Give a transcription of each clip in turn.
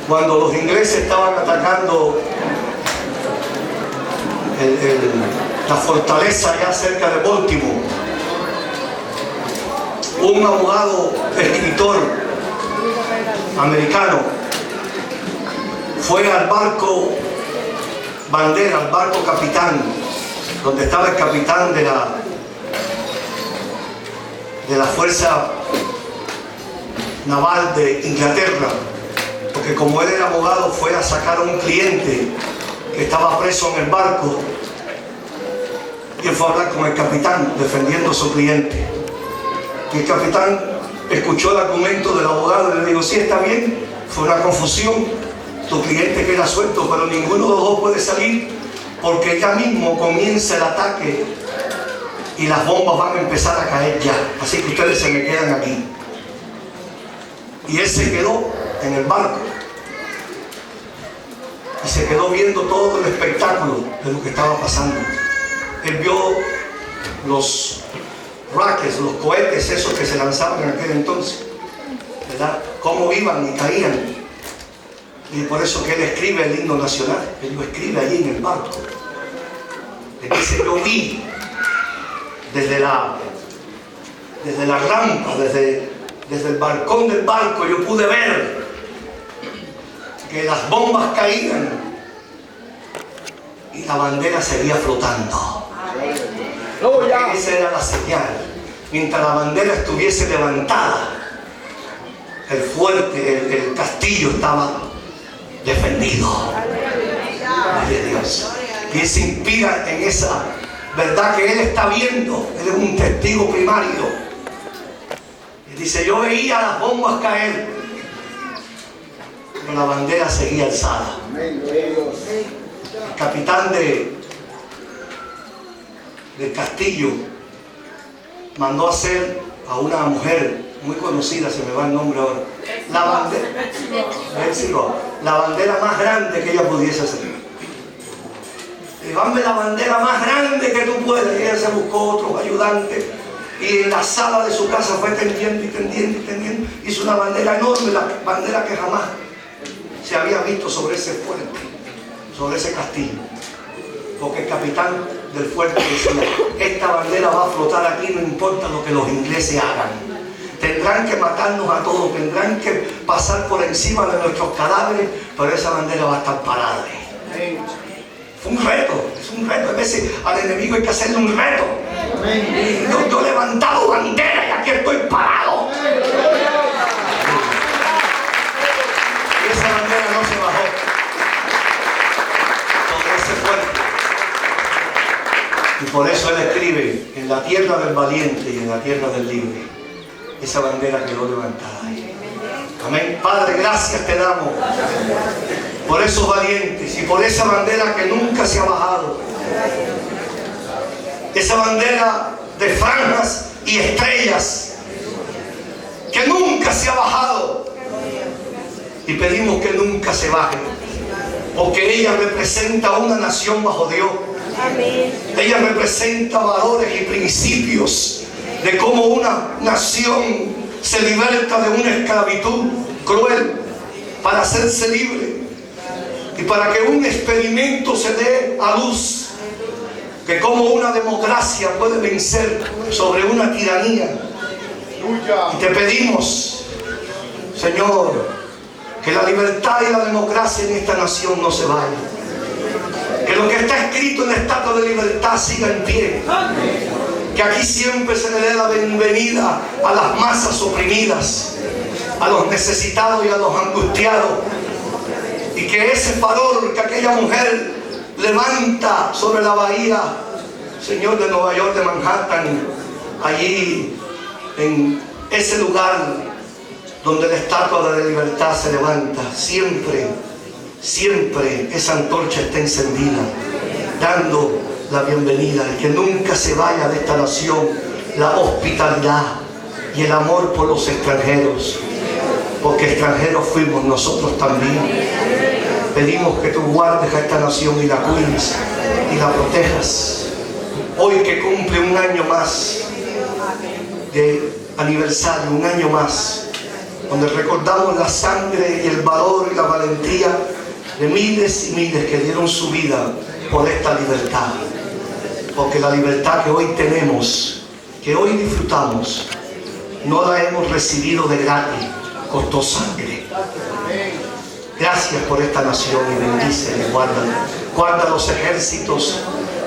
cuando los ingleses estaban atacando la fortaleza allá cerca de Baltimore, un abogado escritor americano fue al barco bandera, al barco capitán, donde estaba el capitán de la fuerza naval de Inglaterra, porque como él era abogado fue a sacar a un cliente que estaba preso en el barco y él fue a hablar con el capitán defendiendo a su cliente. Y el capitán escuchó el argumento del abogado y le dijo: sí, está bien, fue una confusión, tu cliente queda suelto, pero ninguno de los dos puede salir porque ya mismo comienza el ataque y las bombas van a empezar a caer ya, así que ustedes se me quedan aquí. Y él se quedó en el barco y se quedó viendo todo el espectáculo de lo que estaba pasando. Él vio los rockets, los cohetes esos que se lanzaban en aquel entonces, ¿verdad? Cómo iban y caían. Y por eso que él escribe el himno nacional, él lo escribe allí en el barco. Él dice: yo vi desde la rampa, desde el balcón del barco, yo pude ver que las bombas caían y la bandera seguía flotando. Esa era la señal. Mientras la bandera estuviese levantada, el fuerte, el castillo estaba defendido. Gloria a Dios. Y él se inspira en esa verdad que él está viendo. Él es un testigo primario. Y dice: yo veía las bombas caer, pero la bandera seguía alzada. El capitán del castillo mandó a hacer a una mujer muy conocida, se me va el nombre ahora, la bandera más grande que ella pudiese hacer. Llévame la bandera más grande que tú puedas. Y ella se buscó otros ayudantes y en la sala de su casa fue tendiendo y tendiendo y tendiendo. Hizo una bandera enorme, la bandera que jamás se había visto sobre ese fuerte, sobre ese castillo. Porque el capitán del fuerte decía: esta bandera va a flotar aquí, no importa lo que los ingleses hagan. Tendrán que matarnos a todos, tendrán que pasar por encima de nuestros cadáveres, pero esa bandera va a estar parada. Fue un reto, es un reto. A veces al enemigo hay que hacerle un reto. Yo he levantado bandera y aquí estoy parado. Y esa bandera no se bajó sobre ese fuerte. Y por eso él escribe: en la tierra del valiente y en la tierra del libre. Esa bandera quedó levantada ahí. Amén. Padre, gracias te damos por esos valientes y por esa bandera que nunca se ha bajado. Esa bandera de franjas y estrellas que nunca se ha bajado. Y pedimos que nunca se baje, porque ella representa una nación bajo Dios. Ella representa valores y principios de cómo una nación se liberta de una esclavitud cruel para hacerse libre y para que un experimento se dé a luz, que como una democracia puede vencer sobre una tiranía. Y te pedimos, Señor, que la libertad y la democracia en esta nación no se vayan, que lo que está escrito en la Estatua de Libertad siga en pie, que aquí siempre se le dé la bienvenida a las masas oprimidas, a los necesitados y a los angustiados, y que ese farol que aquella mujer levanta sobre la bahía, Señor, de Nueva York, de Manhattan, allí en ese lugar donde la Estatua de la Libertad se levanta, siempre esa antorcha está encendida, dando la bienvenida, y que nunca se vaya de esta nación la hospitalidad y el amor por los extranjeros, porque extranjeros fuimos nosotros también. Pedimos que tú guardes a esta nación y la cuides y la protejas. Hoy que cumple un año más de aniversario, un año más donde recordamos la sangre y el valor y la valentía de miles y miles que dieron su vida por esta libertad. Porque la libertad que hoy tenemos, que hoy disfrutamos, no la hemos recibido de gratis, costó sangre. Gracias por esta nación y bendícela y guárdala. Guarda los ejércitos,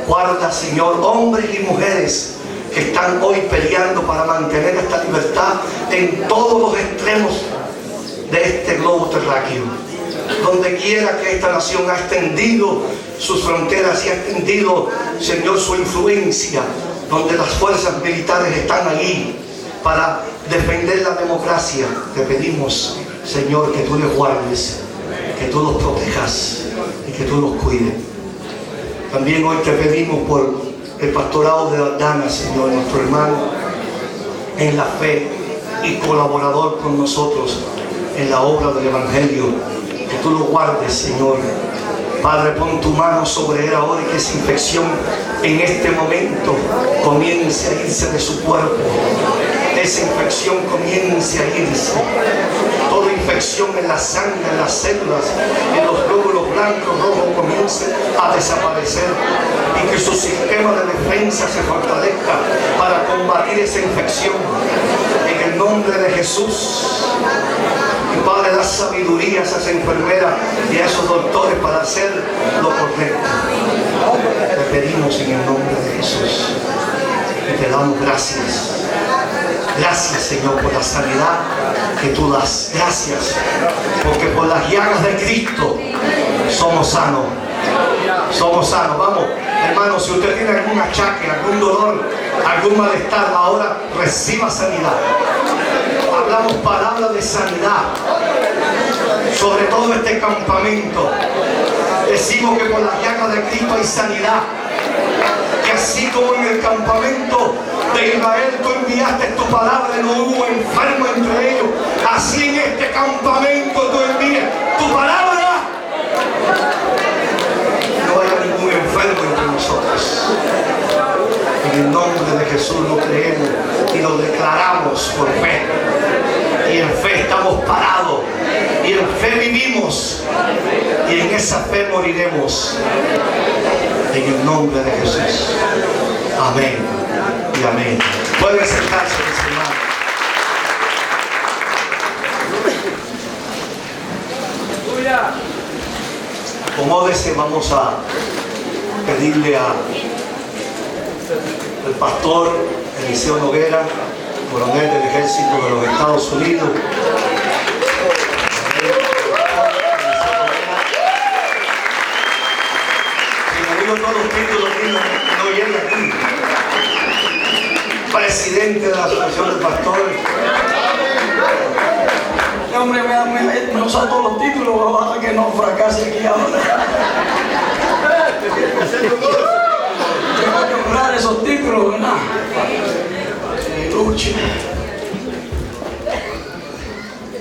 guarda, Señor, hombres y mujeres que están hoy peleando para mantener esta libertad en todos los extremos de este globo terráqueo. Donde quiera que esta nación ha extendido sus fronteras y ha extendido, Señor, su influencia, donde las fuerzas militares están allí para defender la democracia, te pedimos, Señor, que tú les guardes, que tú los protejas y que tú los cuides. También hoy te pedimos por el pastorado de Aldana, Señor, nuestro hermano en la fe y colaborador con nosotros en la obra del Evangelio. Que tú lo guardes, Señor. Padre, pon tu mano sobre él ahora y que esa infección en este momento comience a irse de su cuerpo. Esa infección comience a irse. Toda infección en la sangre, en las células, en los glóbulos blancos, rojos, comience a desaparecer. Y que su sistema de defensa se fortalezca para combatir esa infección. En el nombre de Jesús. Y Padre, da sabiduría a esas enfermeras y a esos doctores para hacer lo correcto. Te pedimos en el nombre de Jesús. Y te damos gracias. Gracias, Señor, por la sanidad que tú das. Gracias, porque por las llagas de Cristo somos sanos. Somos sanos. Vamos, hermano, si usted tiene algún achaque, algún dolor, algún malestar, ahora reciba sanidad. Hablamos palabras de sanidad sobre todo este campamento. Decimos que por las llagas de Cristo hay sanidad. Que así como en el campamento de Israel tú enviaste tu palabra y no hubo enfermo entre ellos, así en este campamento tú envías tu palabra. No haya ningún enfermo entre nosotros. En el nombre de Jesús lo creemos y lo declaramos por fe. Y en fe estamos parados. Y en fe vivimos. Y en esa fe moriremos. En el nombre de Jesús. Amén y amén. Pueden sentarse, mis hermanos. Acomódese, vamos a pedirle al pastor Eliseo Noguera, coronel del ejército de los Estados Unidos. Todos los títulos no llega aquí. Presidente de la Asociación de Pastores. Este hombre me usa todos los títulos, ojalá que no fracase aquí ahora. Tengo que honrar esos títulos, ¿verdad? Lucha.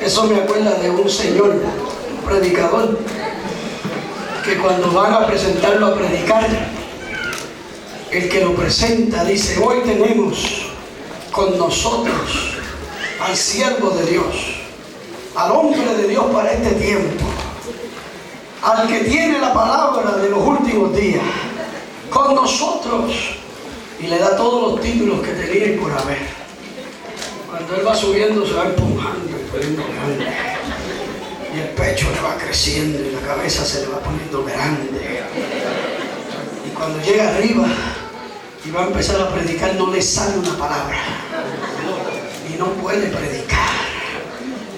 Eso me acuerda de un señor, un predicador, que cuando van a presentarlo a predicar, el que lo presenta dice: hoy tenemos con nosotros al siervo de Dios, al hombre de Dios para este tiempo, al que tiene la palabra de los últimos días, con nosotros. Y le da todos los títulos que tenía y por haber. Cuando él va subiendo se va empujando y poniendo grande. Y el pecho le va creciendo y la cabeza se le va poniendo grande. Y cuando llega arriba y va a empezar a predicar, no le sale una palabra. Y no puede predicar.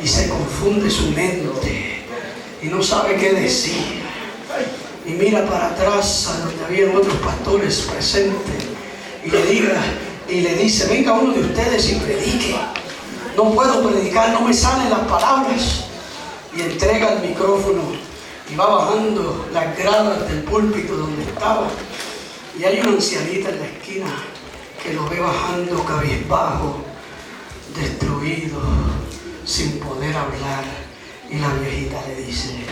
Y se confunde su mente. Y no sabe qué decir. Y mira para atrás a donde habían otros pastores presentes. Y le dice: venga uno de ustedes y predique. No puedo predicar, no me salen las palabras. Y entrega el micrófono y va bajando las gradas del púlpito donde estaba. Y hay una ancianita en la esquina que lo ve bajando cabizbajo, destruido, sin poder hablar. Y la viejita le dice: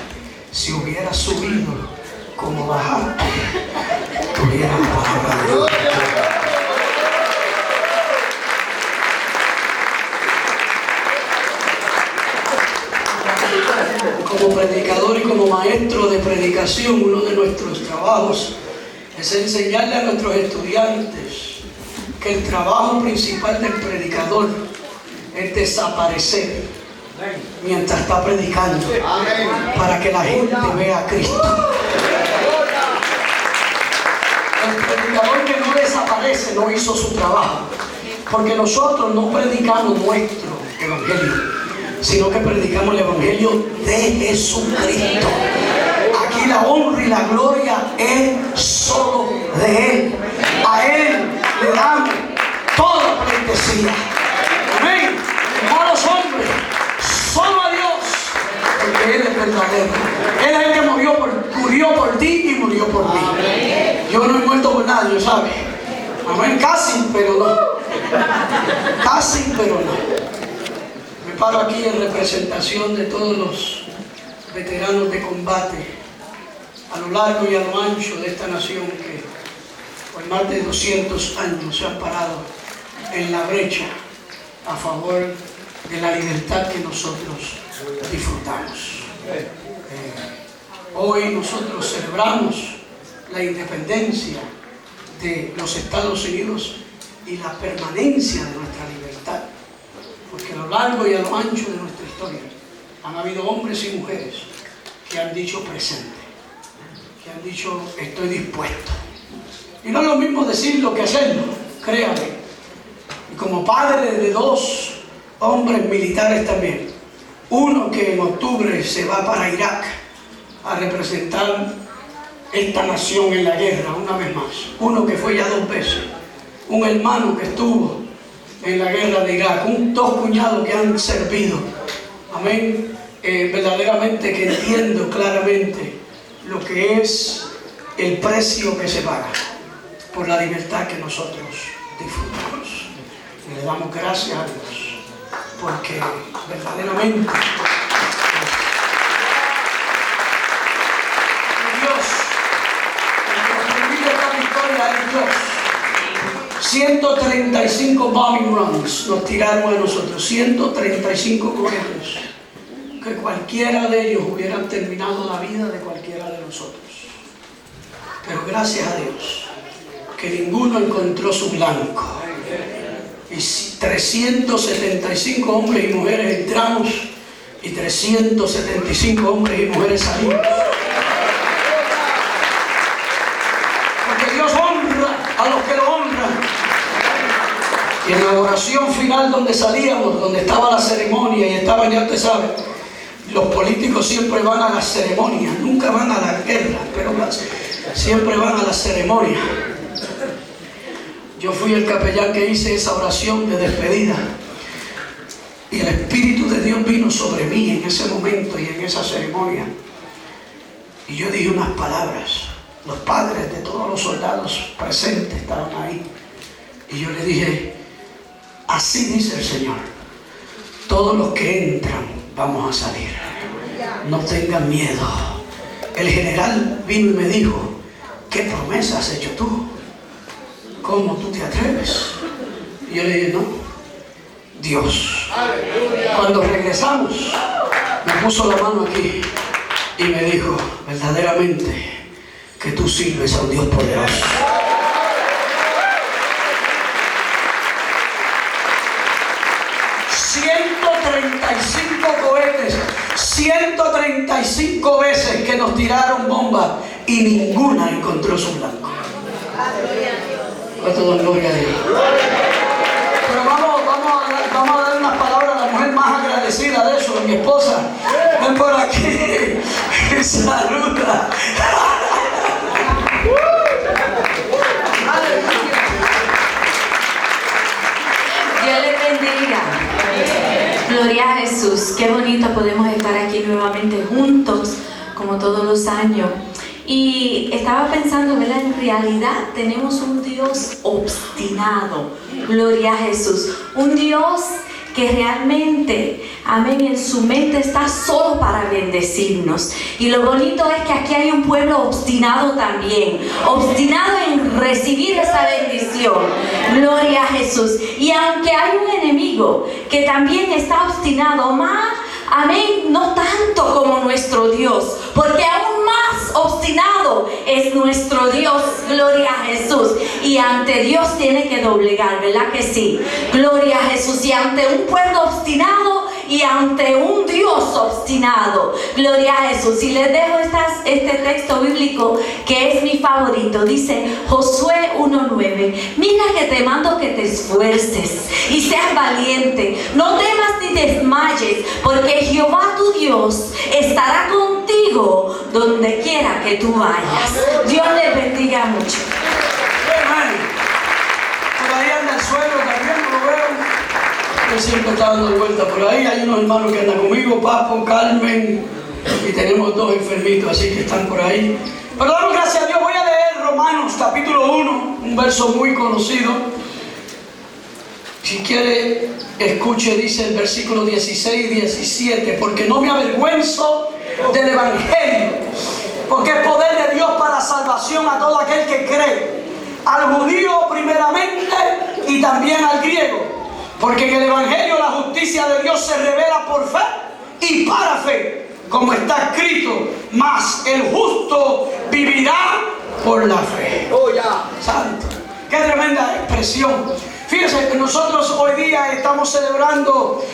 si hubieras subido como bajaste, tuvieras palabra de Dios. Como predicador y como maestro de predicación, uno de nuestros trabajos es enseñarle a nuestros estudiantes que el trabajo principal del predicador es desaparecer mientras está predicando, para que la gente vea a Cristo. El predicador que no desaparece no hizo su trabajo, porque nosotros no predicamos nuestro evangelio, sino que predicamos el evangelio de Jesucristo. Aquí la honra y la gloria es solo de Él. A Él le damos toda pleitesía. Amén. No a los hombres, solo a Dios, porque Él es verdadero. Él es el que murió por ti y murió por mí. Yo no he muerto por nadie, ¿sabes? Amén. Casi, pero no. Casi, pero no. Me paro aquí en representación de todos los veteranos de combate a lo largo y a lo ancho de esta nación que por más de 200 años se han parado en la brecha a favor de la libertad que nosotros disfrutamos. Hoy nosotros celebramos la independencia de los Estados Unidos y la permanencia de nuestra libertad, porque a lo largo y a lo ancho de nuestra historia han habido hombres y mujeres que han dicho presente, que han dicho estoy dispuesto. Y no es lo mismo decirlo que hacerlo, créanme. Y como padre de dos hombres militares también, uno que en octubre se va para Irak a representar esta nación en la guerra una vez más, uno que fue ya 2 veces, un hermano que estuvo en la guerra de Irak, dos cuñados que han servido, amén, verdaderamente que entiendo claramente lo que es el precio que se paga por la libertad que nosotros disfrutamos. Y le damos gracias a Dios, porque verdaderamente Dios, el que permite esta victoria es Dios. 135 bombing runs nos tiraron a nosotros, 135 cohetes, que cualquiera de ellos hubieran terminado la vida de cualquiera de nosotros. Pero gracias a Dios que ninguno encontró su blanco. Y 375 hombres y mujeres entramos y 375 hombres y mujeres salimos. Porque Dios honra a los que lo honran. Y en la oración final donde salíamos, donde estaba la ceremonia y estaban, ya usted sabe, los políticos siempre van a las ceremonias, nunca van a la guerra, pero siempre van a la ceremonia. Yo fui el capellán que hice esa oración de despedida y el Espíritu de Dios vino sobre mí en ese momento y en esa ceremonia, y yo dije unas palabras. Los padres de todos los soldados presentes estaban ahí y yo le dije: así dice el Señor, todos los que entran vamos a salir, no tengan miedo. El general vino y me dijo: ¿qué promesa has hecho tú? ¿Cómo tú te atreves? Y yo le dije: no, Dios. Cuando regresamos, me puso la mano aquí y me dijo: verdaderamente que tú sirves a un Dios poderoso. 135 cohetes, 135 veces que nos tiraron bombas y ninguna encontró su blanco. ¿Cuánto da gloria a Dios? Pero vamos a dar unas palabras a la mujer más agradecida de eso, de mi esposa. Ven por aquí y saluda. Dios les bendiga. Gloria a Jesús. Qué bonito podemos estar aquí nuevamente juntos, como todos los años. Y estaba pensando, ¿verdad? En realidad tenemos un Dios obstinado. Gloria a Jesús. Un Dios que realmente, amén, en su mente está solo para bendecirnos. Y lo bonito es que aquí hay un pueblo obstinado también, obstinado en recibir esa bendición. Gloria a Jesús. Y aunque hay un enemigo que también está obstinado, más, amén, no tanto como nuestro Dios, porque aún más obstinado es nuestro Dios. Gloria a Jesús. Y ante Dios tiene que doblegar, ¿verdad que sí? Gloria a Jesús. Y ante un pueblo obstinado y ante un Dios obstinado, gloria a Jesús. Y les dejo este texto bíblico que es mi favorito. Dice Josué 1:9: mira que te mando que te esfuerces y seas valiente, no temas ni desmayes, porque Jehová tu Dios estará contigo donde quiera que tú vayas. Dios les bendiga mucho. Por ahí anda el suelo, también lo veo. Yo siempre está dando vuelta por ahí. Hay unos hermanos que andan conmigo, Papo, Carmen, y tenemos 2 enfermitos, así que están por ahí. Pero damos gracias a Dios. Voy a leer Romanos capítulo 1, un verso muy conocido. Si quiere, escuche, dice el versículo 16 y 17: porque no me avergüenzo del Evangelio, porque es poder de Dios para salvación a todo aquel que cree, al judío primeramente y también al griego. Porque en el Evangelio la justicia de Dios se revela por fe y para fe, como está escrito: mas el justo vivirá por la fe. ¡Oh, ya! Santo. ¡Qué tremenda expresión! Fíjense, nosotros hoy día estamos celebrando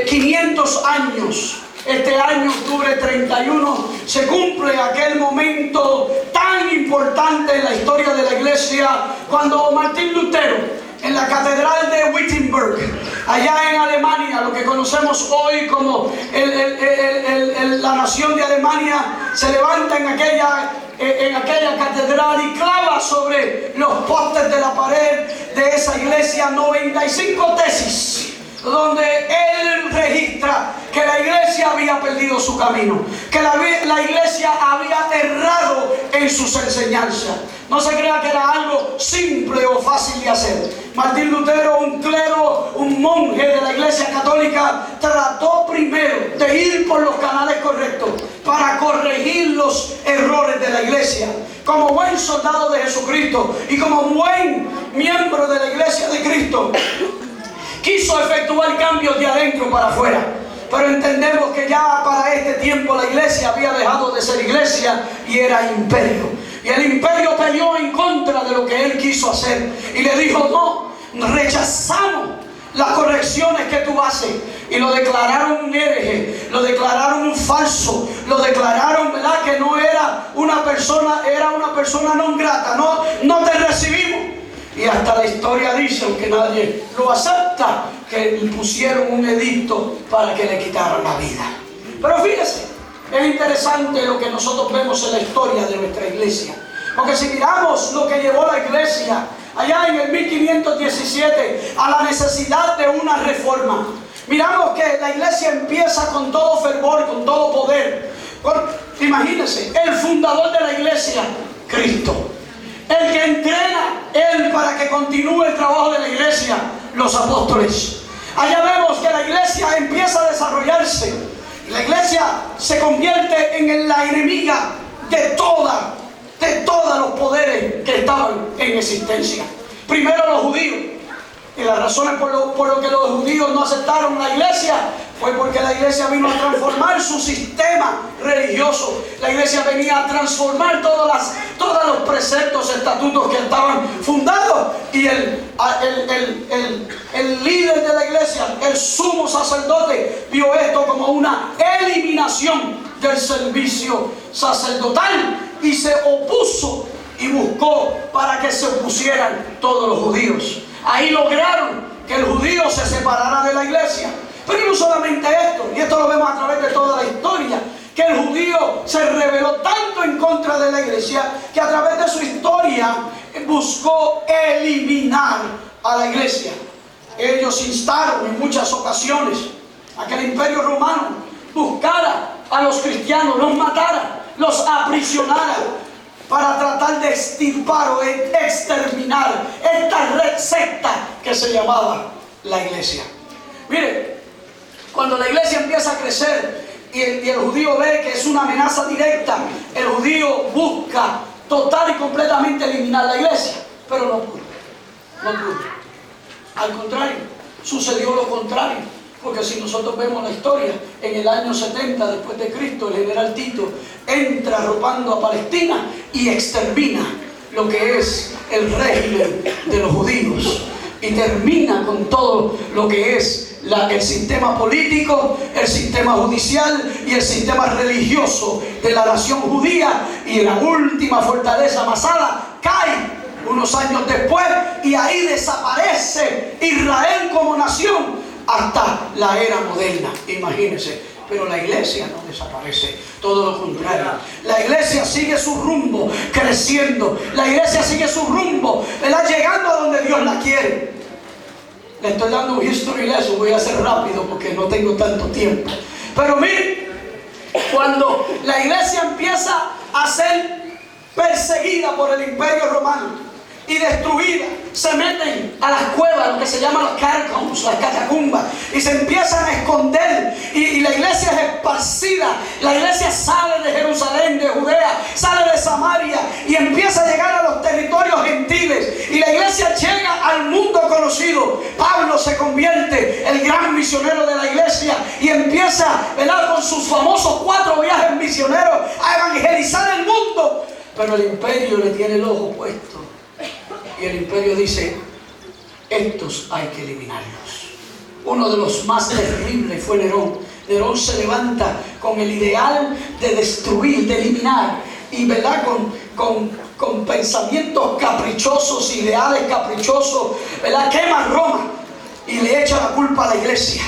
500 años. Este año, octubre 31, se cumple aquel momento tan importante en la historia de la iglesia, cuando Martín Lutero, en la catedral de Wittenberg, allá en Alemania, lo que conocemos hoy como la nación de Alemania, se levanta en aquella catedral y clava sobre los postes de la pared de esa iglesia 95 tesis, donde él registra que la iglesia había perdido su camino, que la iglesia había errado en sus enseñanzas. No se crea que era algo simple o fácil de hacer. Martín Lutero, un clero, un monje de la iglesia católica, trató primero de ir por los canales correctos para corregir los errores de la iglesia. Como buen soldado de Jesucristo y como buen miembro de la iglesia de Cristo, quiso efectuar cambios de adentro para afuera. Pero entendemos que ya para este tiempo la iglesia había dejado de ser iglesia y era imperio. Y el imperio peleó en contra de lo que él quiso hacer. Y le dijo: no, rechazamos las correcciones que tú haces. Y lo declararon un hereje, lo declararon un falso, lo declararon, ¿verdad?, que no era una persona, era una persona non grata. No te recibimos. Y hasta la historia dice, aunque nadie lo acepta, que pusieron un edicto para que le quitaran la vida. Pero fíjese, es interesante lo que nosotros vemos en la historia de nuestra iglesia. Porque si miramos lo que llevó la iglesia allá en el 1517 a la necesidad de una reforma, miramos que la iglesia empieza con todo fervor, con todo poder. Imagínense, el fundador de la iglesia, Cristo. El que entrena, Él, para que continúe el trabajo de la iglesia, los apóstoles. Allá vemos que la iglesia empieza a desarrollarse. La iglesia se convierte en la enemiga de todos los poderes que estaban en existencia. Primero los judíos. Y las razones por lo que los judíos no aceptaron la iglesia fue porque la iglesia vino a transformar su sistema religioso. La iglesia venía a transformar todos los preceptos, estatutos que estaban fundados. Y el líder de la iglesia, el sumo sacerdote, vio esto como una eliminación del servicio sacerdotal y se opuso y buscó para que se opusieran todos los judíos. Ahí lograron que el judío se separara de la iglesia. Pero no solamente esto, y esto lo vemos a través de toda la historia, que el judío se rebeló tanto en contra de la iglesia que a través de su historia buscó eliminar a la iglesia. Ellos instaron en muchas ocasiones a que el imperio romano buscara a los cristianos, los matara, los aprisionara, para tratar de extirpar o exterminar esta red secta que se llamaba la iglesia. Mire, cuando la iglesia empieza a crecer y el judío ve que es una amenaza directa, el judío busca total y completamente eliminar la iglesia, pero no pudo. Al contrario, sucedió lo contrario. Porque si nosotros vemos la historia, en el año 70 después de Cristo, el general Tito entra arropando a Palestina y extermina lo que es el régimen de los judíos y termina con todo lo que es el sistema político, el sistema judicial y el sistema religioso de la nación judía, y la última fortaleza Masada cae unos años después y ahí desaparece Israel como nación hasta la era moderna, imagínense. Pero la iglesia no desaparece, todo lo contrario. La iglesia sigue su rumbo, creciendo. La iglesia sigue su rumbo, ¿verdad? Llegando a donde Dios la quiere. Le estoy dando un history lesson, voy a hacer rápido porque no tengo tanto tiempo. Pero miren, cuando la iglesia empieza a ser perseguida por el Imperio Romano y destruida, se meten a las cuevas, lo que se llaman los catacombs, las catacumbas, y se empiezan a esconder, y la iglesia es esparcida. La iglesia sale de Jerusalén, de Judea, sale de Samaria y empieza a llegar a los territorios gentiles, y la iglesia llega al mundo conocido. Pablo se convierte el gran misionero de la iglesia y empieza, ¿verdad?, con sus famosos 4 viajes misioneros a evangelizar el mundo. Pero el imperio le tiene el ojo puesto. Y el imperio dice, estos hay que eliminarlos. Uno de los más terribles fue Nerón. Nerón se levanta con el ideal de destruir, de eliminar. Y ¿verdad?, con pensamientos caprichosos, ideales caprichosos, ¿verdad?, quema Roma y le echa la culpa a la iglesia.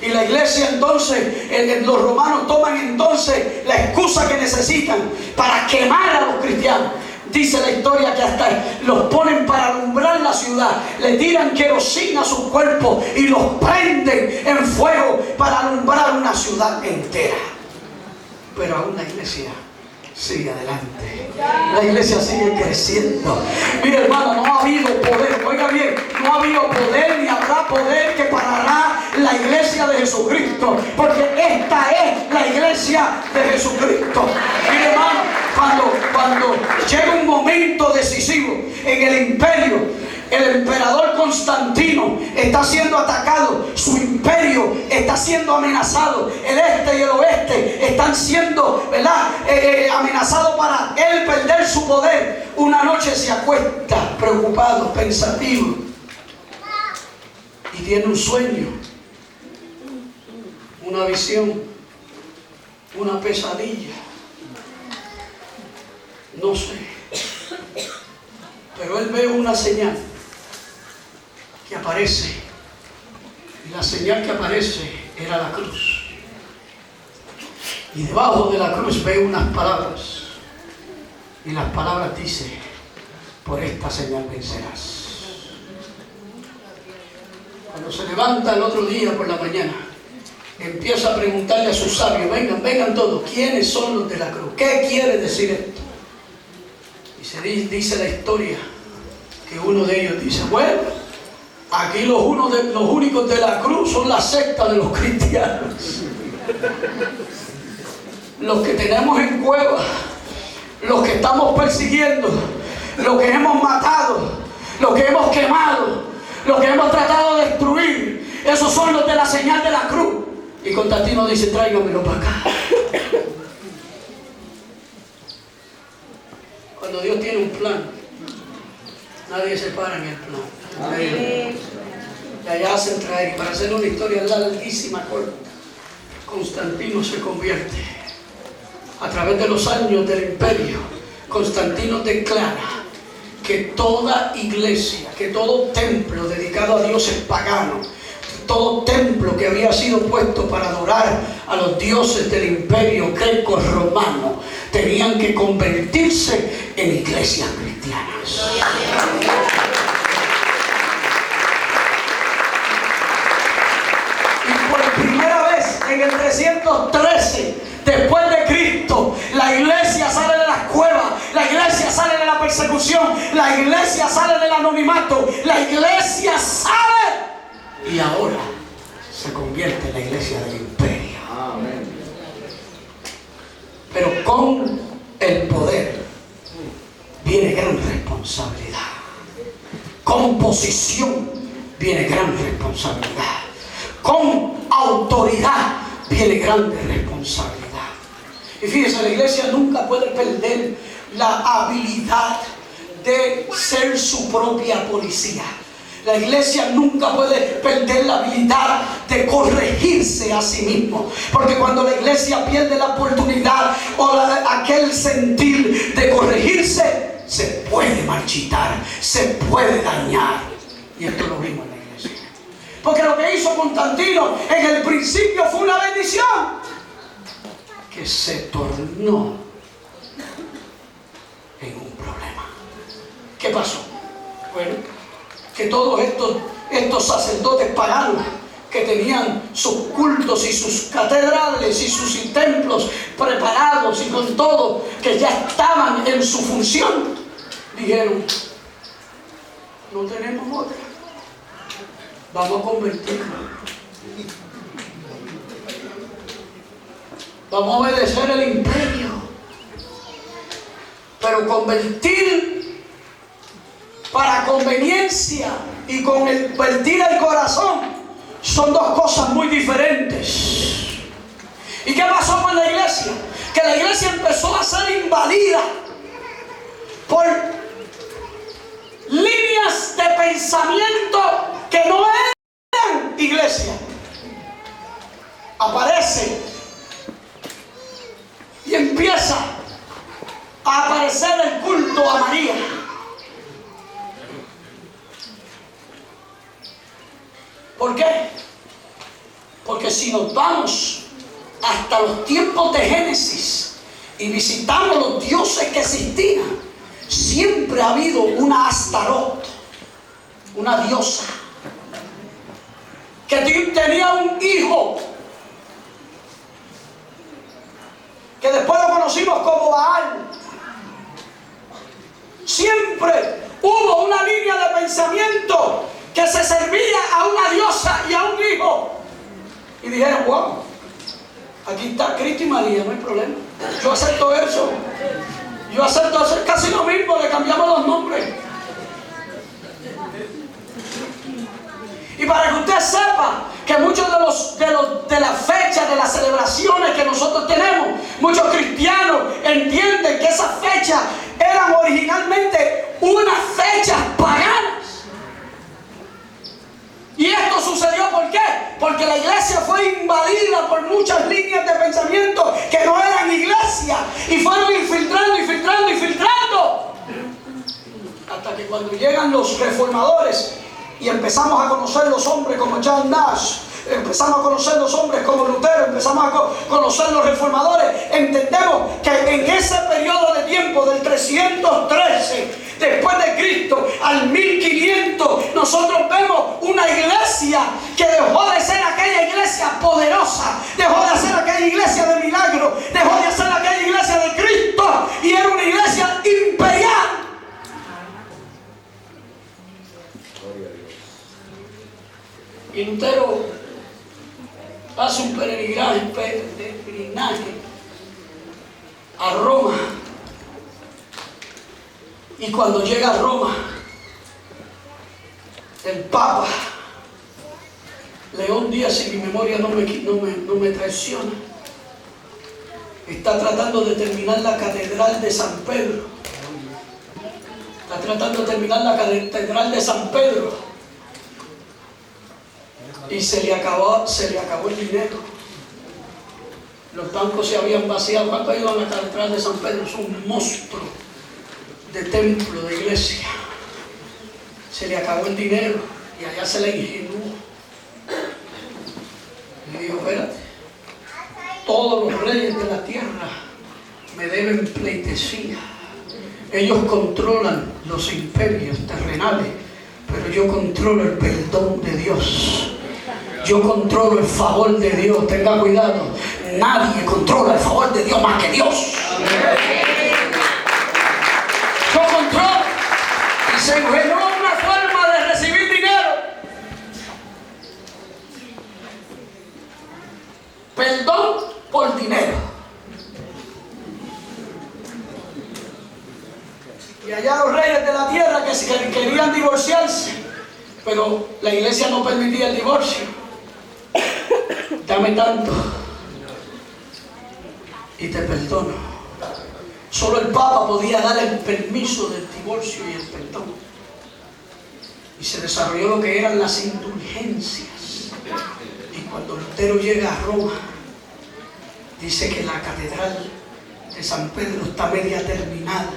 Y la iglesia entonces, los romanos toman entonces la excusa que necesitan para quemar a los cristianos. Dice la historia que hasta los ponen para alumbrar la ciudad, le tiran querosina a sus cuerpos y los prenden en fuego para alumbrar una ciudad entera. Pero aún la iglesia sigue adelante. La iglesia sigue creciendo. Mire, hermano, no ha habido poder, oiga bien, no ha habido poder ni habrá poder que parará la iglesia de Jesucristo, porque esta es la iglesia de Jesucristo. Mire, hermano, cuando llega un momento decisivo en el imperio, el emperador Constantino está siendo atacado, su imperio está siendo amenazado, el este y el oeste están siendo, ¿verdad?, amenazados para él perder su poder. Una noche se acuesta preocupado, pensativo, y tiene un sueño, una visión, una pesadilla, no sé, pero él ve una señal que aparece, y la señal que aparece era la cruz, y debajo de la cruz ve unas palabras, y las palabras dicen, por esta señal vencerás. Cuando se levanta el otro día por la mañana, empieza a preguntarle a sus sabios, vengan todos, ¿quiénes son los de la cruz? ¿Qué quiere decir esto? Y se dice la historia que uno de ellos dice, bueno, aquí los únicos de la cruz son la secta de los cristianos. Los que tenemos en cuevas, los que estamos persiguiendo, los que hemos matado, los que hemos quemado, los que hemos tratado de destruir, esos son los de la señal de la cruz. Y Constantino dice, tráigamelo para acá. Cuando Dios tiene un plan, nadie se para en el plan. Y allá hacen traer, y para hacer una historia larguísima, corta, Constantino se convierte. A través de los años del imperio, Constantino declara que toda iglesia, que todo templo dedicado a dioses paganos, todo templo que había sido puesto para adorar a los dioses del imperio greco-romano, tenían que convertirse en iglesias cristianas. Y por primera vez en el 313 después de Cristo, la iglesia sale de las cuevas, la iglesia sale de la persecución, la iglesia sale del anonimato, la iglesia sale y ahora se convierte en la iglesia del imperio. Amén. Pero con el poder viene gran responsabilidad. Con posición viene gran responsabilidad. Con autoridad viene grande responsabilidad. Y fíjense, la iglesia nunca puede perder la habilidad de ser su propia policía. La iglesia nunca puede perder la habilidad de corregirse a sí mismo. Porque cuando la iglesia pierde la oportunidad o aquel sentir de corregirse, se puede marchitar, se puede dañar. Y esto lo vimos en la iglesia. Porque lo que hizo Constantino en el principio fue una bendición que se tornó en un problema. ¿Qué pasó? Bueno, que todos estos sacerdotes paganos que tenían sus cultos y sus catedrales y sus templos preparados y con todo, que ya estaban en su función, dijeron: no tenemos otra, vamos a convertirnos, vamos a obedecer el imperio. Pero convertir para conveniencia y convertir el corazón son dos cosas muy diferentes. ¿Y qué pasó con la iglesia? Que la iglesia empezó a ser invadida por líneas de pensamiento que no eran iglesia. Aparece y empieza a aparecer el culto a María. ¿Por qué? Porque si nos vamos hasta los tiempos de Génesis y visitamos los dioses que existían, siempre ha habido una Astarot, una diosa, que tenía un hijo, que después lo conocimos como Baal. Siempre hubo una línea de pensamiento que se servía a una diosa y a un hijo. Y dijeron: wow, aquí está Cristo y María, no hay problema. Yo acepto eso. Yo acepto hacer casi lo mismo, le cambiamos los nombres. Y para que usted sepa que muchos de las fechas, de las celebraciones que nosotros tenemos, muchos cristianos entienden que esas fechas eran originalmente unas fechas paganas. Y esto sucedió ¿por qué? Porque la iglesia fue invadida por muchas líneas de pensamiento que no eran iglesia y fueron infiltrando. Hasta que cuando llegan los reformadores y empezamos a conocer los hombres como John Nash, empezamos a conocer los hombres como Lutero, empezamos a conocer los reformadores, entendemos que en ese periodo de tiempo del 313 después de Cristo al 1500, nosotros vemos una iglesia que dejó de ser aquella iglesia poderosa, dejó de ser aquella iglesia de milagro, dejó de ser aquella iglesia de Cristo y era una iglesia imperial. Y Lutero hace un peregrinaje a Roma. Y cuando llega a Roma, el Papa León Díaz, si mi memoria no me traiciona, está tratando de terminar la catedral de San Pedro. Está tratando de terminar la catedral de San Pedro. Y se le acabó el dinero. Los bancos se habían vaciado. ¿Cuánto ha ido a la catedral de San Pedro? Es un monstruo de templo, de iglesia. Se le acabó el dinero y allá se le ingenuó. Y dijo: espérate, todos los reyes de la tierra me deben pleitesía. Ellos controlan los imperios terrenales, pero yo controlo el perdón de Dios. Yo controlo el favor de Dios. Tenga cuidado, nadie controla el favor de Dios más que Dios. Yo controlo. Y se engendraó una forma de recibir dinero. Perdón por dinero. Y allá los reyes de la tierra que querían divorciarse, pero la iglesia no permitía el divorcio. Te amé tanto y te perdono. Solo el Papa podía dar el permiso del divorcio y el perdón. Y se desarrolló lo que eran las indulgencias. Y cuando Lutero llega a Roma, dice que la catedral de San Pedro está media terminada.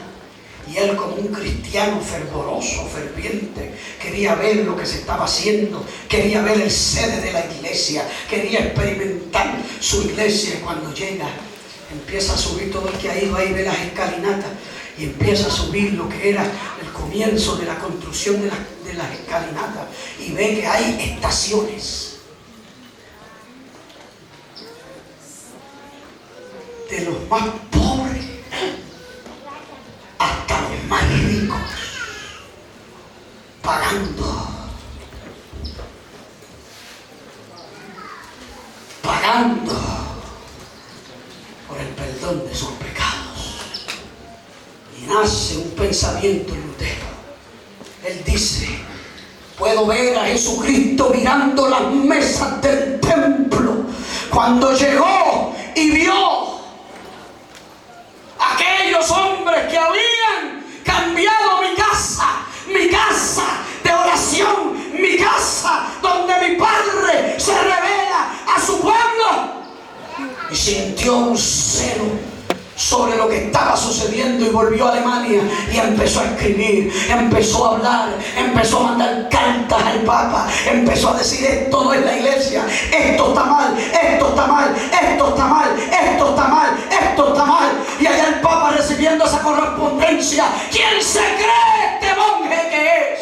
Y él, como un cristiano fervoroso, ferviente, quería ver lo que se estaba haciendo, quería ver el sede de la iglesia, quería experimentar su iglesia. Y cuando llega, empieza a subir, todo el que ha ido ahí ve las escalinatas, y empieza a subir lo que era el comienzo de la construcción de las escalinatas, y ve que hay estaciones de los más pobres hasta los más ricos, pagando por el perdón de sus pecados. Y nace un pensamiento en Lutero. Él dice: puedo ver a Jesucristo mirando las mesas del templo cuando llegó y vio aquellos hombres que habían cambiado mi casa de oración, mi casa donde mi Padre se revela a su pueblo, y sintió un celo sobre lo que estaba sucediendo, y volvió a Alemania y empezó a escribir, empezó a hablar, empezó a mandar cartas al Papa, empezó a decir: esto no es la iglesia, esto está mal, esto está mal, esto está mal, esto está mal, esto está mal. Y allá el Papa, recibiendo esa correspondencia: ¿quién se cree este monje que es?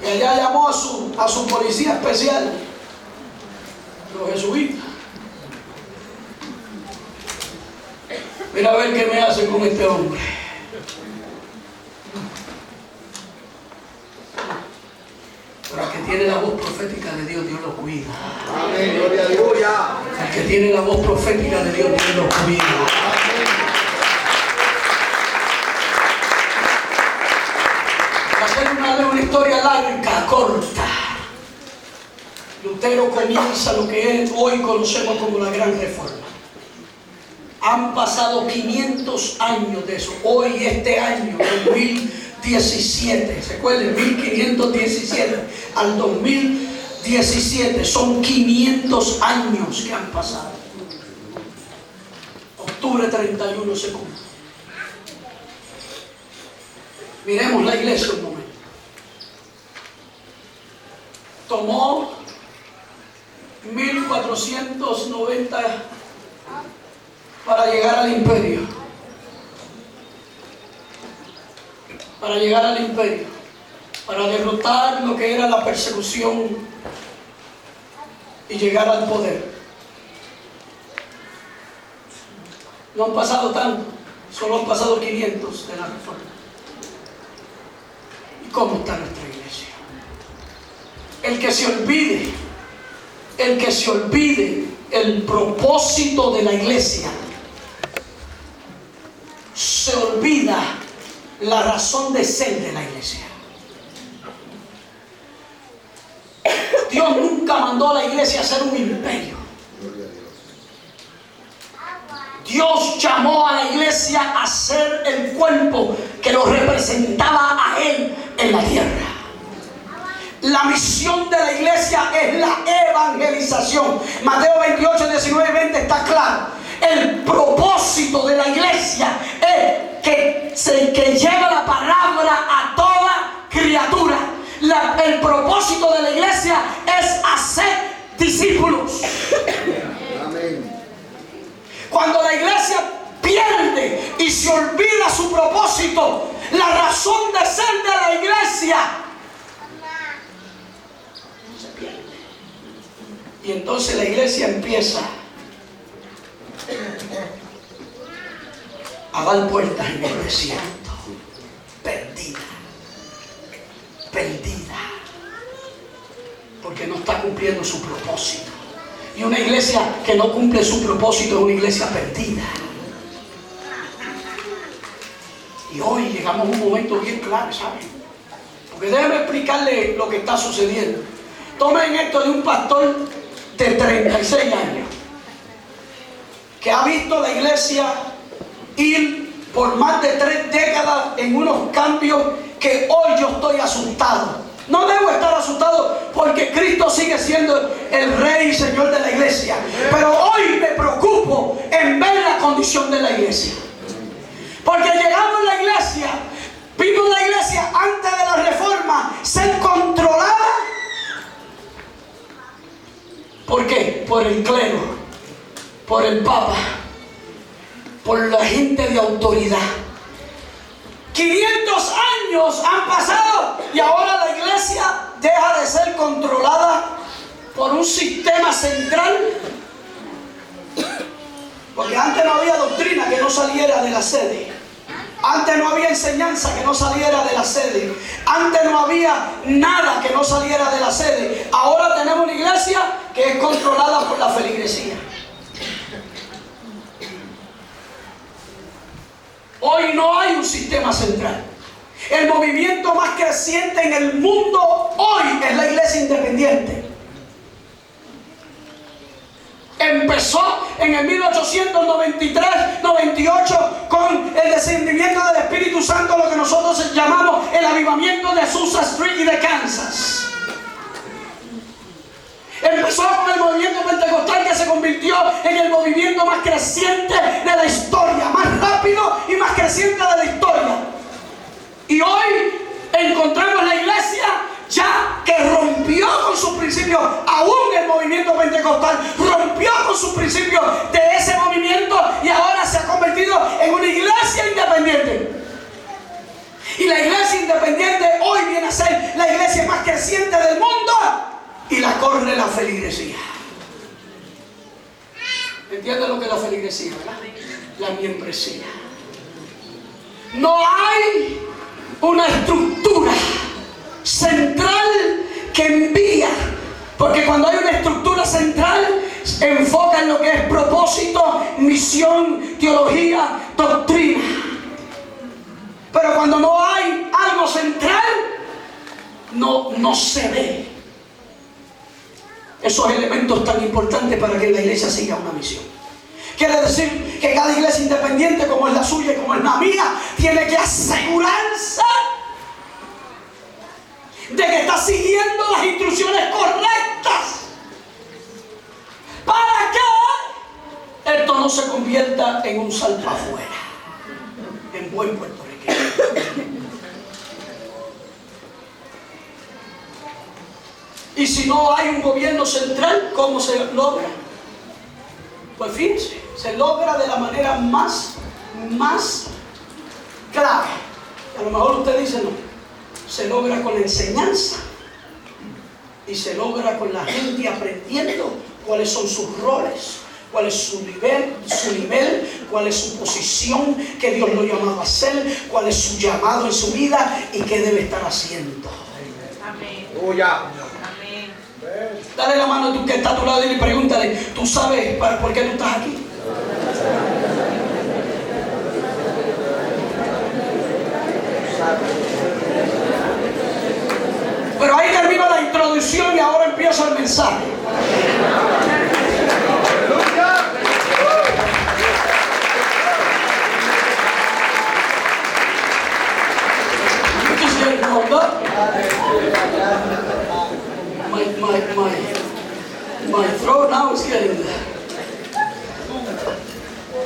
Y allá llamó a su policía especial, los jesuitas. Mira a ver qué me hacen con este hombre. Pero el que tiene la voz profética de Dios, Dios lo cuida. Amén, gloria a Dios. El que tiene la voz profética de Dios, Dios lo cuida. Para hacer una historia larga, corta, Lutero comienza lo que hoy conocemos como la Gran Reforma. Han pasado 500 años de eso. Hoy, este año, 2017, ¿se acuerdan? 1517 al 2017, son 500 años que han pasado. Octubre 31 se cumple. Miremos la iglesia un momento. Tomó 1490 para llegar al imperio. Para derrotar lo que era la persecución y llegar al poder. No han pasado tanto, solo han pasado 500 de la reforma. ¿Y cómo está nuestra iglesia? El que se olvide el propósito de la iglesia, se olvida la razón de ser de la iglesia. Dios nunca mandó a la iglesia a ser un imperio. Dios llamó a la iglesia a ser el cuerpo que lo representaba a Él en la tierra. La misión de la iglesia es la evangelización. Mateo 28, 19 y 20 está claro. El propósito de la iglesia es que lleva la palabra a toda criatura. El propósito de la iglesia es hacer discípulos. Amén. Cuando la iglesia pierde y se olvida su propósito, la razón de ser de la iglesia se pierde. Y entonces la iglesia empieza a dar vueltas en el desierto, perdida, porque no está cumpliendo su propósito. Y una iglesia que no cumple su propósito es una iglesia perdida. Y hoy llegamos a un momento bien clave, ¿saben? Porque déjenme explicarle lo que está sucediendo. Tomen esto de un pastor de 36 años, que ha visto la iglesia ir por más de 3 décadas en unos cambios que hoy yo estoy asustado. No debo estar asustado porque Cristo sigue siendo el Rey y Señor de la iglesia. Pero hoy me preocupo en ver la condición de la iglesia. Porque llegamos a la iglesia, vimos la iglesia antes de la reforma ser controlada. ¿Por qué? Por el clero, por el papa, por la gente de autoridad. 500 años han pasado y ahora la iglesia deja de ser controlada por un sistema central. Porque antes no había doctrina que no saliera de la sede. Antes no había enseñanza que no saliera de la sede. Antes no había nada que no saliera de la sede. Ahora tenemos una iglesia que es controlada por la feligresía. Hoy no hay un sistema central. El movimiento más creciente en el mundo hoy es la iglesia independiente. Empezó en el 1893-98 con el descendimiento del Espíritu Santo, lo que nosotros llamamos el avivamiento de Azusa Street y de Kansas. Empezó con el movimiento pentecostal, que se convirtió en el movimiento más creciente de la historia, más rápido y más creciente de la historia. Y hoy encontramos la iglesia ya que rompió con sus principios. Aún el movimiento pentecostal rompió con sus principios de ese movimiento y ahora se ha convertido en una iglesia independiente. Y la iglesia independiente hoy viene a ser la iglesia más creciente del mundo y la corre la feligresía. ¿Entienden lo que es la feligresía, verdad? La membresía. No hay una estructura central que envía, porque cuando hay una estructura central enfoca en lo que es propósito, misión, teología, doctrina. Pero cuando no hay algo central, no se ve esos elementos tan importantes para que la iglesia siga una misión. Quiere decir que cada iglesia independiente, como es la suya y como es la mía, tiene que asegurarse de que está siguiendo las instrucciones correctas para que esto no se convierta en un salto afuera, en buen puertorriqueño. Y si no hay un gobierno central, ¿cómo se logra? Pues fíjense, se logra de la manera más clave. A lo mejor usted dice no. Se logra con la enseñanza y se logra con la gente aprendiendo cuáles son sus roles, cuál es su nivel, cuál es su posición, que Dios lo ha llamado a hacer, cuál es su llamado en su vida y qué debe estar haciendo. Amén. Amén. Dale la mano a tú que está a tu lado y pregúntale, ¿tú sabes por qué tú estás aquí? Pero ahí termina la introducción y ahora empieza el mensaje. My throat now is getting there.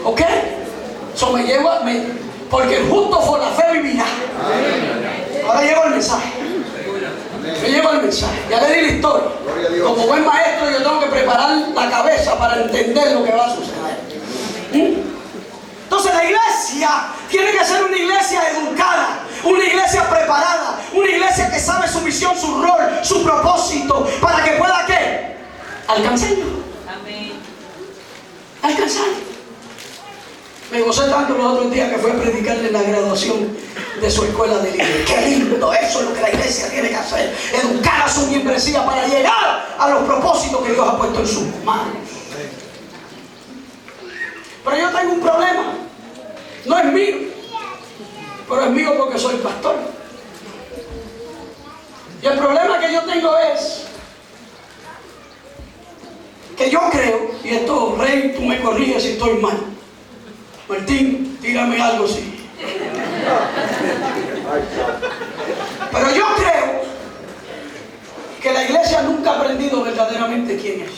¿Ok? So porque el justo por la fe vivirá. Ahora llegó el mensaje. Me llevo el mensaje, ya le di la historia. Como buen maestro yo tengo que preparar la cabeza para entender lo que va a suceder. Entonces la iglesia tiene que ser una iglesia educada, una iglesia preparada, una iglesia que sabe su misión, su rol, su propósito, para que pueda ¿qué? Alcanzarlo. Amén. Alcanzar. Me gocé tanto los otros días que fue a predicarle en la graduación de su escuela de líderes. ¡Qué lindo! Eso es lo que la iglesia tiene que hacer. Educar a su membresía para llegar a los propósitos que Dios ha puesto en sus manos. Pero yo tengo un problema. No es mío. Pero es mío porque soy pastor. Y el problema que yo tengo es Rey, tú me corriges si estoy mal. Martín, tírame algo así. Pero yo creo que la iglesia nunca ha aprendido verdaderamente quién es.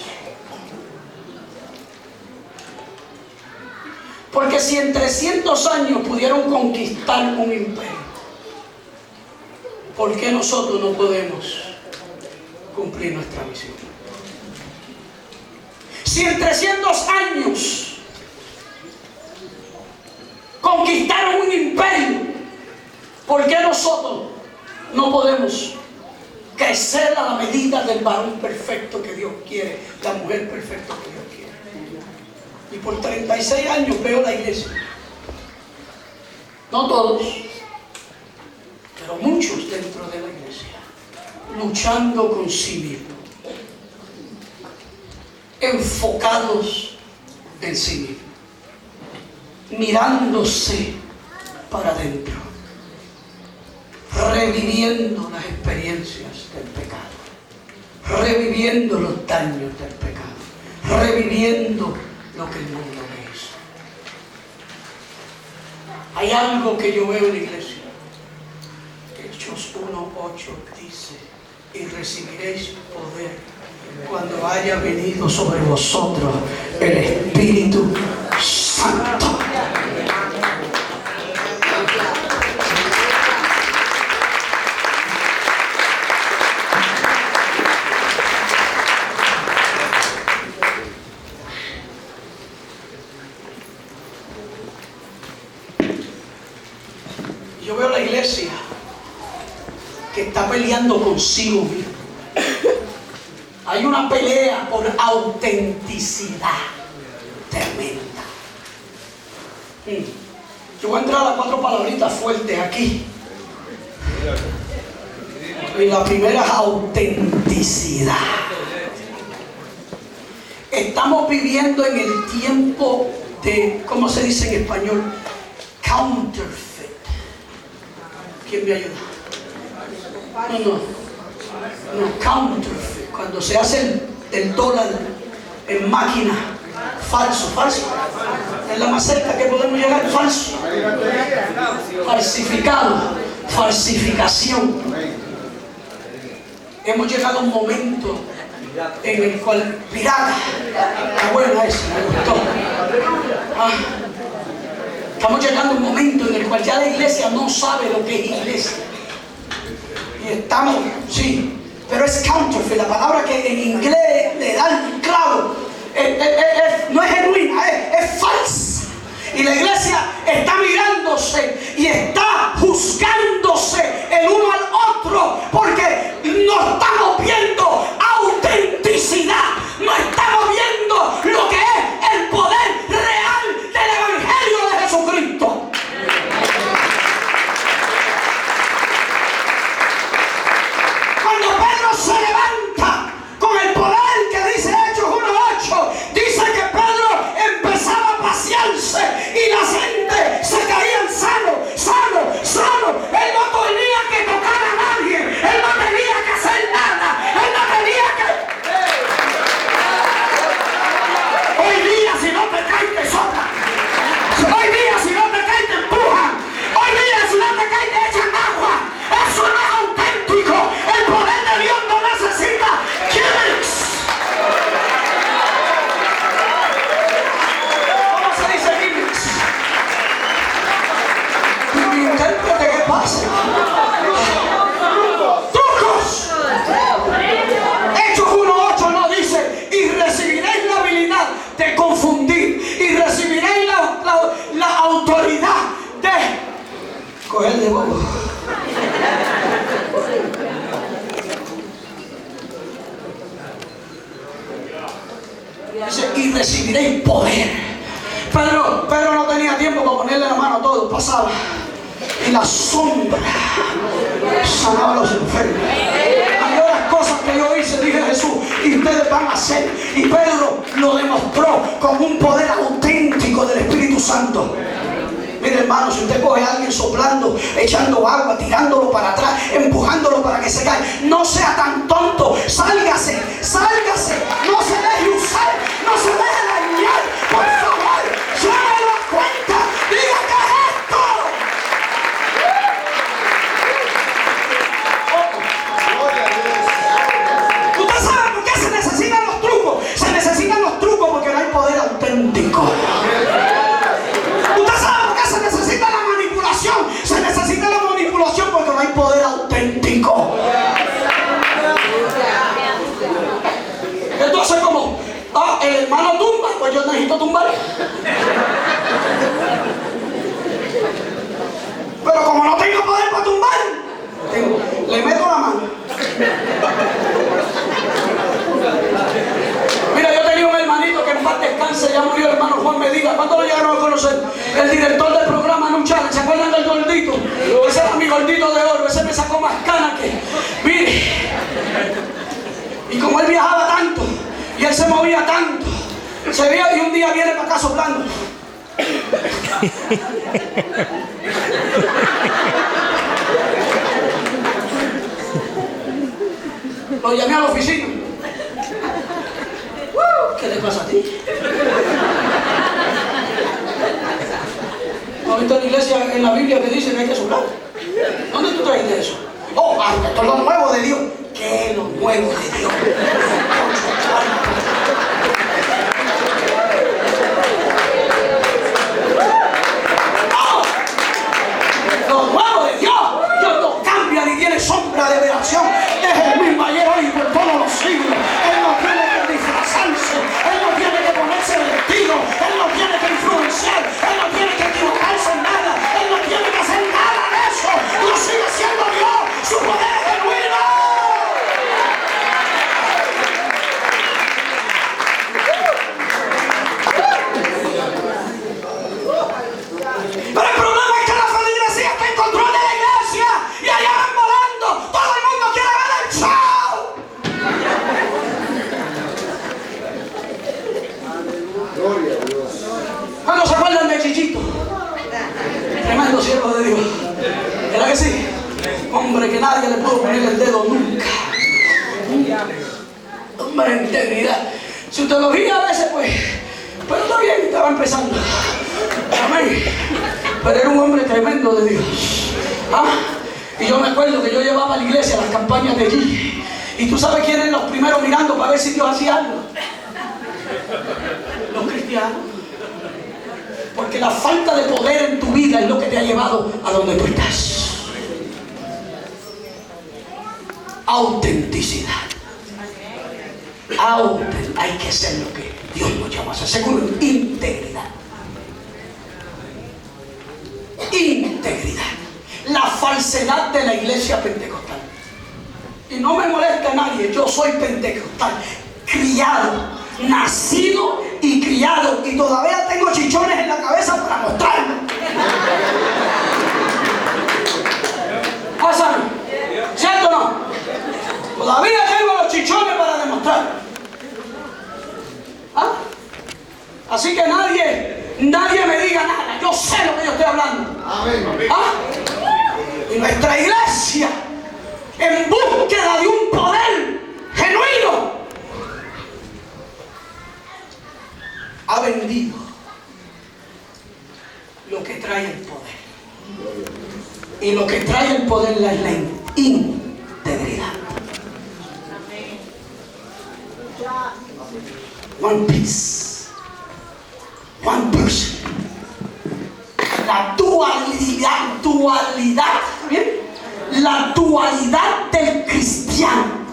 Porque si en 300 años pudieron conquistar un imperio, ¿por qué nosotros no podemos cumplir nuestra misión? Si en 300 años conquistaron un imperio, ¿por qué nosotros no podemos crecer a la medida del varón perfecto que Dios quiere, la mujer perfecta que Dios quiere? Y por 36 años veo la iglesia, no todos, pero muchos dentro de la iglesia, luchando con sí mismos, enfocados en sí mismos, mirándose para adentro, reviviendo las experiencias del pecado, reviviendo los daños del pecado, reviviendo lo que el mundo le hizo. Hay algo que yo veo en la iglesia. Hechos 1:8 dice: y recibiréis poder cuando haya venido sobre vosotros el Espíritu Santo. Yo veo la iglesia que está peleando consigo misma. Hay una pelea por autenticidad tremenda. Yo voy a entrar a las 4 palabritas fuertes aquí. Y la primera es autenticidad. Estamos viviendo en el tiempo de, ¿cómo se dice en español? Counterfeit. ¿Quién me ayuda? No, counterfeit. Cuando se hace el dólar en máquina, falso. Es la más cerca que podemos llegar, falso. Falsificado, falsificación. Hemos llegado a un momento en el cual, pirata, está buena esa, me gustó. Estamos llegando a un momento en el cual ya la iglesia no sabe lo que es iglesia. Y estamos, sí, pero es counterfeit, la palabra que en inglés le da el clavo. No es genuina, es falsa. Y la iglesia está mirándose y está juzgándose el uno al otro, porque no estamos viendo autenticidad, no estamos viendo lo que es el poder real del Evangelio de Jesucristo. Cuando Pedro se levanta con el poder que dice Hechos 1:8, dice que Pedro empezaba a pasearse y la gente se caía sano. Él no tenía que tocar a nadie, él no tenía que hacer nada, él no tenía que... Hoy día si no te caes te soplan, hoy día si no te caes te empujan, hoy día si no te caes te echan agua. Eso no es auténtico. El poder de Dios no necesita gimmicks. ¿Cómo se dice gimmicks? Mi intérprete, ¿qué pasa? ¡Trucos! Hechos 1:8 no dice: y recibiréis la habilidad de confundir, y recibiréis la autoridad de coger de bobo. Dice: y recibiréis poder. Pedro no tenía tiempo para ponerle la mano a todo, pasaba. Y la sombra sanaba a los enfermos. Hay otras cosas que yo hice, dije Jesús, y ustedes van a hacer. Y Pedro lo demostró con un poder auténtico del Espíritu Santo. Mire, hermano, si usted coge a alguien soplando, echando agua, tirándolo para atrás, empujándolo para que se caiga, no sea tan tonto. Sálgase, no se deje usar, no se deje dañar murió el hermano Juan Medina. ¿Cuándo lo llegaron a conocer? El director del programa New Challenge. ¿Se acuerdan del gordito? Ese era mi gordito de oro. Ese me sacó más canas que... Mire. Y como él viajaba tanto y él se movía tanto, se veía y un día viene para acá soplando. Lo llamé a la oficina. ¿Qué te pasa a ti? ¿No has visto en la iglesia, en la Biblia, que dice que hay que soplar? ¿Dónde tú traiste eso? Oh, esto es lo nuevo de Dios. ¿Qué es lo nuevo de Dios? Lo nuevo de Dios. Dios no cambia ni tiene sombra de aberración. Es el mismo ayer, hoy y por todos los siglos. Él no tiene que disfrazarse. Él no tiene que ponerse vestido. Él no tiene que influenciar. Él no tiene que equivocarse en nada. Él no tiene que hacer nada de eso. Dios sigue siendo Dios. Su poder es genuino. Pero el problema es que la feligresía está en control de la iglesia y allá van volando. Todo el mundo quiere ver el show. Gloria a Dios. ¿Cuándo se acuerdan de Chichito? Tremendo siervo de Dios. ¿Verdad que sí? Hombre que nadie le pudo poner el dedo nunca. Hombre de integridad. Su teología a veces pues, pero está bien, estaba empezando. Amén. Pero era un hombre tremendo de Dios. ¿Ah? Y yo me acuerdo que yo llevaba a la iglesia las campañas de allí. Y tú sabes quiénes los primeros mirando para ver si Dios hacía algo. Los cristianos. Porque la falta de poder en tu vida es lo que te ha llevado a donde tú estás. Autenticidad. Hay que ser lo que Dios nos llama a ser. Segundo, integridad. Integridad. La falsedad de la iglesia pentecostal. Y no me molesta a nadie, yo soy pentecostal, criado, nacido y criado, y todavía tengo chichones en la cabeza para mostrarlo. ¿Pásame? ¿Cierto o no? Todavía tengo los chichones para demostrar. ¿Ah? Así que nadie me diga nada. Yo sé lo que yo estoy hablando. Amén. ¿Ah? Y nuestra iglesia, en búsqueda de un poder genuino, ha vendido lo que trae el poder. Y lo que trae el poder es la integridad. One piece, one person. La dualidad, ¿bien? La dualidad del cristiano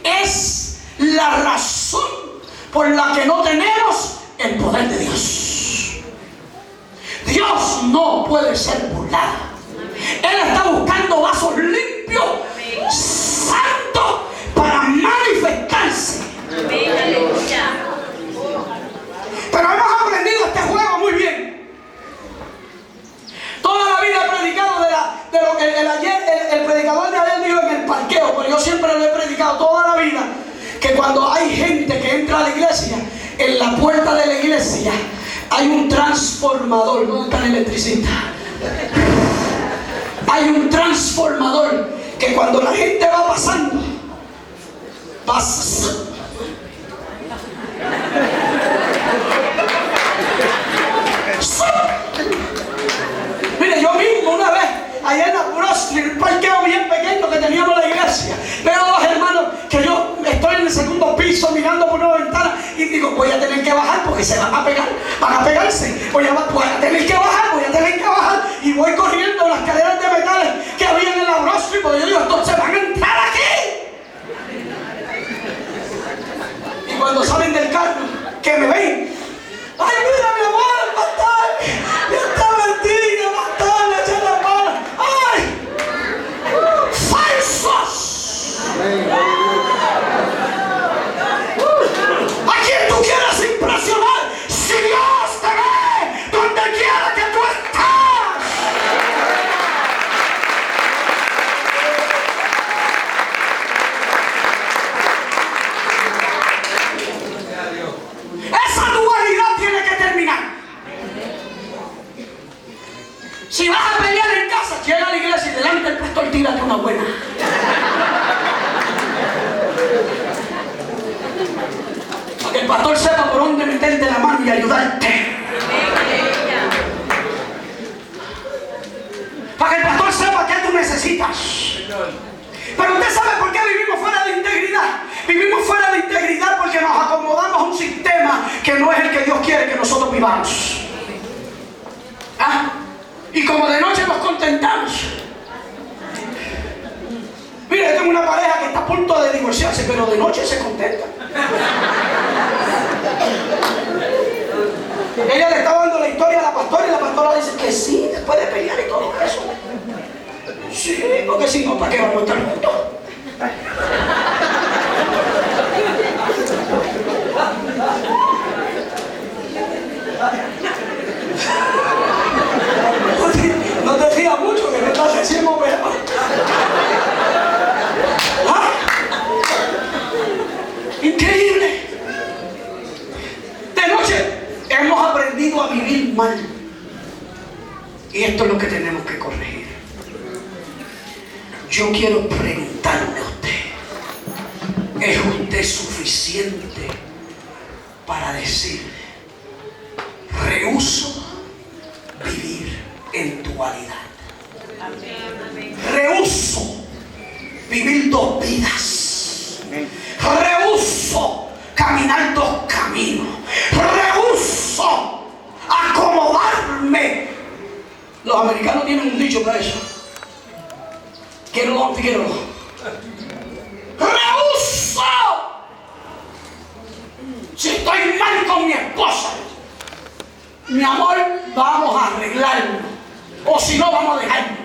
es la razón por la que no tenemos el poder de Dios. Dios no puede ser burlado. Él está buscando vasos limpios, santos, para manifestarse. Pero hemos aprendido este juego muy bien. Toda la vida he predicado de lo que el predicador de ayer dijo en el parqueo, pero yo siempre lo he predicado toda la vida, que cuando hay gente que entra a la iglesia, en la puerta de la iglesia hay un transformador. ¿Dónde está el electricista? Hay un transformador que cuando la gente va pasando, pasa. Mire, yo mismo una vez allá en la Broad Street, un parqueo bien pequeño que teníamos en la iglesia, veo a dos hermanos que yo estoy en el segundo piso mirando por una ventana y digo, voy a tener que bajar porque se van a pegar, van a pegarse, voy a tener que bajar, y voy corriendo las cadenas de metales que había en la Broad Street, porque yo digo, entonces van a entrar aquí. Y cuando salen del carro, que me ven, ay, mira mi amor, el pastor, Dios te bendiga, pastor, le eché la mano, ay, falsos. ¿A quién tú quieres meterte la mano y ayudarte. Para que el pastor sepa qué tú necesitas. Pero usted sabe por qué vivimos fuera de integridad. Vivimos fuera de integridad porque nos acomodamos a un sistema que no es el que Dios quiere que nosotros vivamos. ¿Ah? Y como de noche nos contentamos. Mira, yo tengo una pareja que está a punto de divorciarse, pero de noche se contenta. Ella le estaba dando la historia a la pastora y la pastora dice que sí, después de pelear y todo eso. Sí, porque si no, ¿para qué vamos a estar juntos? No te rías mucho que me estás haciendo ver. ¿Ah? Increíble. De noche hemos aprendido a vivir mal. Y esto es lo que tenemos que corregir. Yo quiero preguntarle a usted, ¿es usted suficiente para decir, rehúso vivir en dualidad? Rehúso vivir dos vidas. Rehúso caminar dos caminos. Rehúso acomodarme. Los americanos tienen un dicho para eso. Quiero no, quiero no. ¡Rehúso! Si estoy mal con mi esposa, mi amor, vamos a arreglarlo. O si no, vamos a dejar